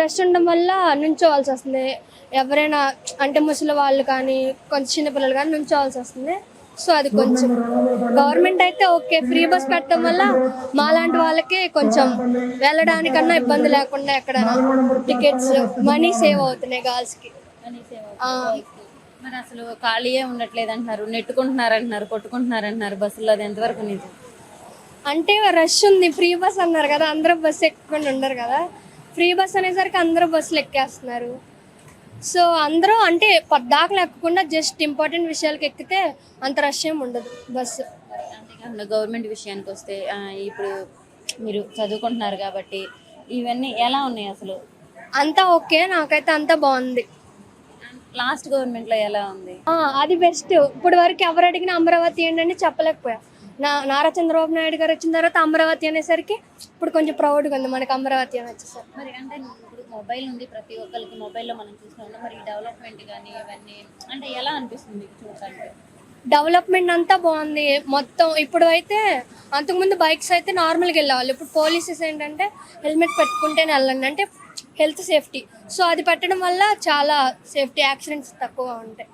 Rush ఉండడం వల్ల నుంచోవాల్సి వస్తుంది. ఎవరైనా అంటే ముసలి వాళ్ళు కానీ కొంచెం చిన్నపిల్లలు కానీ నుంచోవాల్సి వస్తుంది. సో అది కొంచెం గవర్నమెంట్ అయితే ఓకే, ఫ్రీ బస్ పెట్టడం వల్ల మాలాంటి వాళ్ళకి కొంచెం వెళ్ళడానికన్నా ఇబ్బంది లేకుండా ఎక్కడైనా టికెట్స్ మనీ సేవ్ అవుతున్నాయి గర్ల్స్కి. మరి అసలు ఖాళీయే ఉండట్లేదు అంటున్నారు, నెట్టుకుంటున్నారు అంటున్నారు, కొట్టుకుంటున్నారు అంటున్నారు బస్సులో. అది ఎంతవరకు నిజం? అంటే రష్ ఉంది, ఫ్రీ బస్ అన్నారు కదా, అందరూ బస్సు ఎక్కకుండా ఉండరు కదా. ఫ్రీ బస్ అనేసరికి అందరూ బస్సులు ఎక్కేస్తున్నారు. సో అందరూ అంటే పద్దాకలు ఎక్కకుండా జస్ట్ ఇంపార్టెంట్ విషయాలకు ఎక్కితే అంత రష్ ఏమి ఉండదు బస్సు. అంతేకాకుండా గవర్నమెంట్ విషయానికి వస్తే ఇప్పుడు మీరు చదువుకుంటున్నారు కాబట్టి ఇవన్నీ ఎలా ఉన్నాయి అసలు? అంతా ఓకే, నాకైతే అంతా బాగుంది. లాస్ట్ గవర్నమెంట్లో ఎలా ఉంది? అది బెస్ట్. ఇప్పుడు వరకు ఎవరు అడిగినా అమరావతి ఏంటంటే చెప్పలేకపోయా. నారా చంద్రబాబు నాయుడు గారు వచ్చిన తర్వాత అమరావతి అనేసరికి ఇప్పుడు కొంచెం ప్రౌడ్గా ఉంది మనకి అమరావతి అని వచ్చేసరికి. మరి అంటే ఇప్పుడు మొబైల్ ఉంది, ప్రతి ఒక్కరికి మొబైల్లో మనం చూస్తున్నాం. మరి డెవలప్మెంట్ కానీ ఇవన్నీ అంటే ఎలా అనిపిస్తుంది చూడటానికి? డెవలప్మెంట్ అంతా బాగుంది మొత్తం. ఇప్పుడు అయితే అంతకుముందు బైక్స్ అయితే నార్మల్గా వెళ్ళేవాళ్ళు, ఇప్పుడు పోలీసెస్ ఏంటంటే హెల్మెట్ పెట్టుకుంటేనే వెళ్ళండి అంటే హెల్త్ సేఫ్టీ. సో అది పెట్టడం వల్ల చాలా సేఫ్టీ, యాక్సిడెంట్స్ తక్కువ ఉంటాయి.